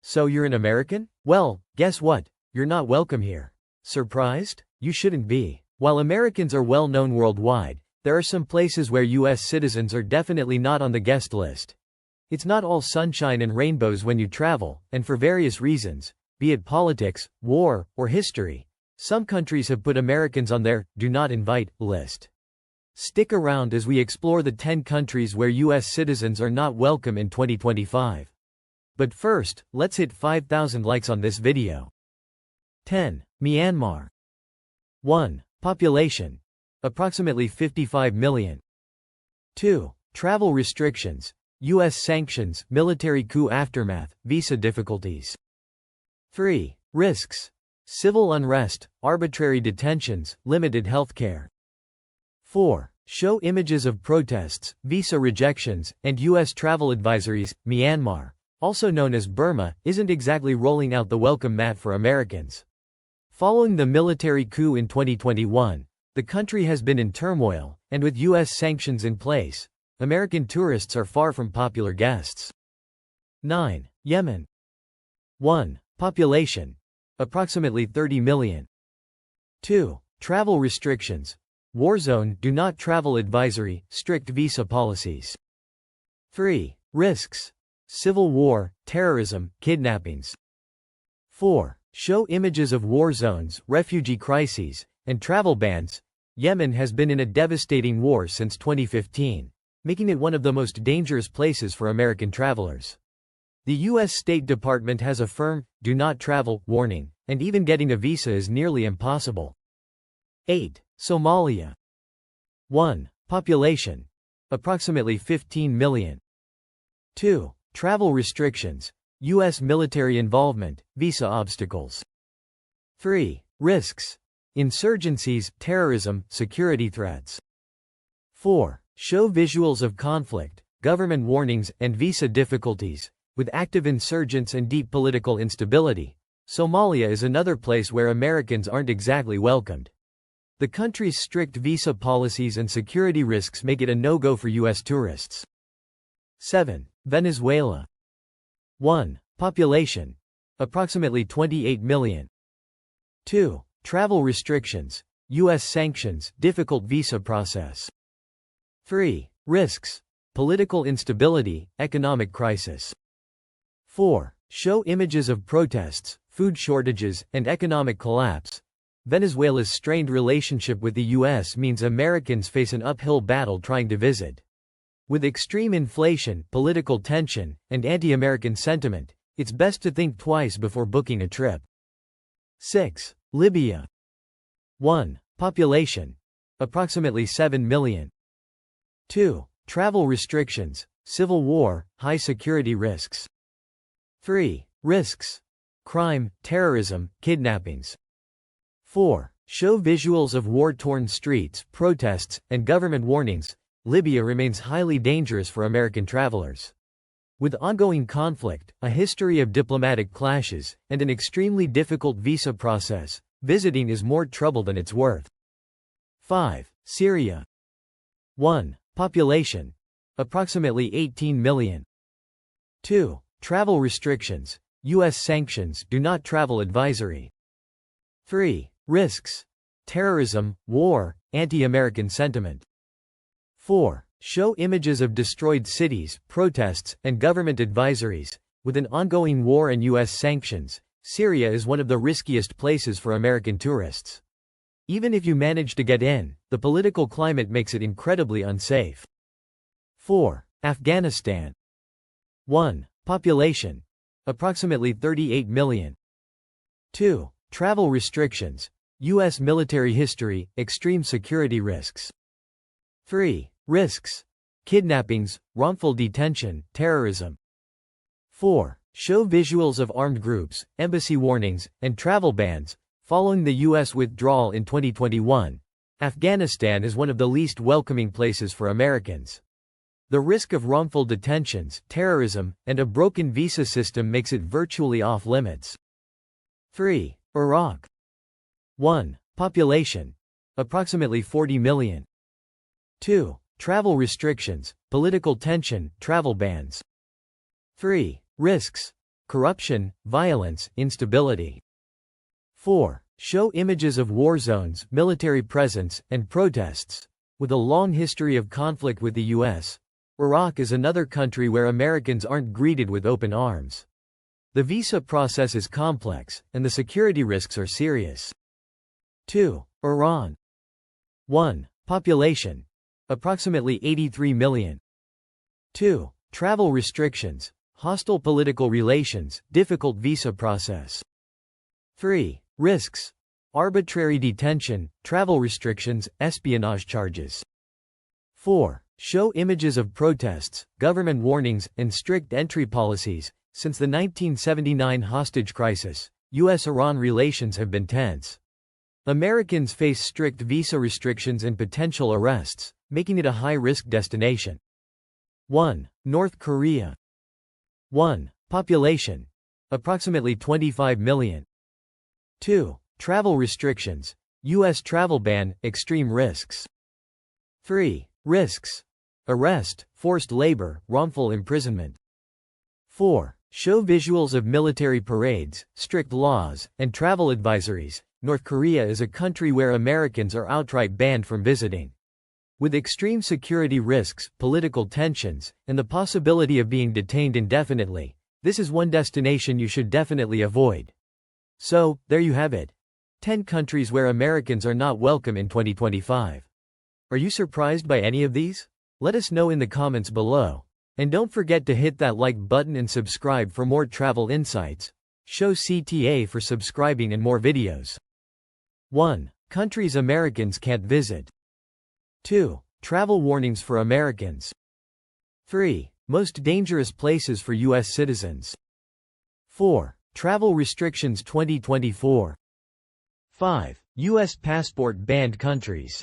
So you're an American? Well, guess what? You're not welcome here. Surprised? You shouldn't be. While Americans are well known worldwide, there are some places where US citizens are definitely not on the guest list. It's not all sunshine and rainbows when you travel, and for various reasons, be it politics, war, or history, some countries have put Americans on their "do not invite" list. Stick around as we explore the 10 countries where US citizens are not welcome in 2025. But first, let's hit 5,000 likes on this video. 10. Myanmar. 1. Population. Approximately 55 million. 2. Travel restrictions. US sanctions, military coup aftermath, visa difficulties. 3. Risks. Civil unrest, arbitrary detentions, limited healthcare. 4. Show images of protests, visa rejections, and US travel advisories. Myanmar, also known as Burma, isn't exactly rolling out the welcome mat for Americans. Following the military coup in 2021, the country has been in turmoil, and with US sanctions in place, American tourists are far from popular guests. 9. Yemen. 1. Population. Approximately 30 million. 2. Travel restrictions. War zone, do not travel advisory, strict visa policies. 3. Risks. Civil war, terrorism, kidnappings. 4. Show images of war zones, refugee crises, and travel bans. Yemen has been in a devastating war since 2015, making it one of the most dangerous places for American travelers. The U.S. State Department has a firm, "do not travel" warning, and even getting a visa is nearly impossible. 8. Somalia. 1. Population. Approximately 15 million. 2. Travel restrictions. U.S. military involvement, visa obstacles. 3. Risks. Insurgencies, terrorism, security threats. 4. Show visuals of conflict, government warnings, and visa difficulties. With active insurgents and deep political instability, Somalia is another place where Americans aren't exactly welcomed. The country's strict visa policies and security risks make it a no-go for U.S. tourists. 7. Venezuela. 1. Population. Approximately 28 million. 2. Travel restrictions. U.S. sanctions, difficult visa process. 3. Risks. Political instability, economic crisis. 4. Show images of protests, food shortages, and economic collapse. Venezuela's strained relationship with the U.S. means Americans face an uphill battle trying to visit. With extreme inflation, political tension, and anti-American sentiment, it's best to think twice before booking a trip. 6. Libya. 1. Population. Approximately 7 million. 2. Travel restrictions, civil war, high security risks. 3. Risks. Crime, terrorism, kidnappings. 4. Show visuals of war-torn streets, protests, and government warnings. Libya remains highly dangerous for American travelers. With ongoing conflict, a history of diplomatic clashes, and an extremely difficult visa process, visiting is more trouble than it's worth. 5. Syria. 1. Population. Approximately 18 million. 2. Travel restrictions. U.S. sanctions, do not travel advisory. 3. Risks. Terrorism, war, anti-American sentiment. 4. Show images of destroyed cities, protests, and government advisories. With an ongoing war and U.S. sanctions, Syria is one of the riskiest places for American tourists. Even if you manage to get in, the political climate makes it incredibly unsafe. 4. Afghanistan. 1. Population. Approximately 38 million. 2. Travel restrictions. U.S. military history, extreme security risks. 3. Risks. Kidnappings, wrongful detention, terrorism. 4. Show visuals of armed groups, embassy warnings, and travel bans. Following the U.S. withdrawal in 2021, Afghanistan is one of the least welcoming places for Americans. The risk of wrongful detentions, terrorism, and a broken visa system makes it virtually off-limits. 3. Iraq. 1. Population. Approximately 40 million. 2. Travel restrictions, political tension, travel bans. 3. Risks. corruption, violence, instability. 4. Show images of war zones, military presence, and protests. With a long history of conflict with the U.S., Iraq is another country where Americans aren't greeted with open arms. The visa process is complex, and the security risks are serious. 2. Iran. 1. Population. Approximately 83 million. 2. Travel restrictions, hostile political relations, difficult visa process. 3. Risks. Arbitrary detention, travel restrictions, espionage charges. 4. Show images of protests, government warnings, and strict entry policies. Since the 1979 hostage crisis, U.S.-Iran relations have been tense. Americans face strict visa restrictions and potential arrests, making it a high-risk destination. 1. North Korea. 1. Population. Approximately 25 million. 2. Travel restrictions, U.S. travel ban, extreme risks. 3. Risks. Arrest, forced labor, wrongful imprisonment. 4. Show visuals of military parades, strict laws, and travel advisories. North Korea is a country where Americans are outright banned from visiting. With extreme security risks, political tensions, and the possibility of being detained indefinitely, this is one destination you should definitely avoid. So, there you have it. 10 countries where Americans are not welcome in 2025. Are you surprised by any of these? Let us know in the comments below. And don't forget to hit that like button and subscribe for more travel insights. Show CTA for subscribing and more videos. 1. Countries Americans can't visit. 2. Travel warnings for Americans. 3. Most dangerous places for U.S. citizens. 4. Travel restrictions 2024. 5. U.S. passport banned countries.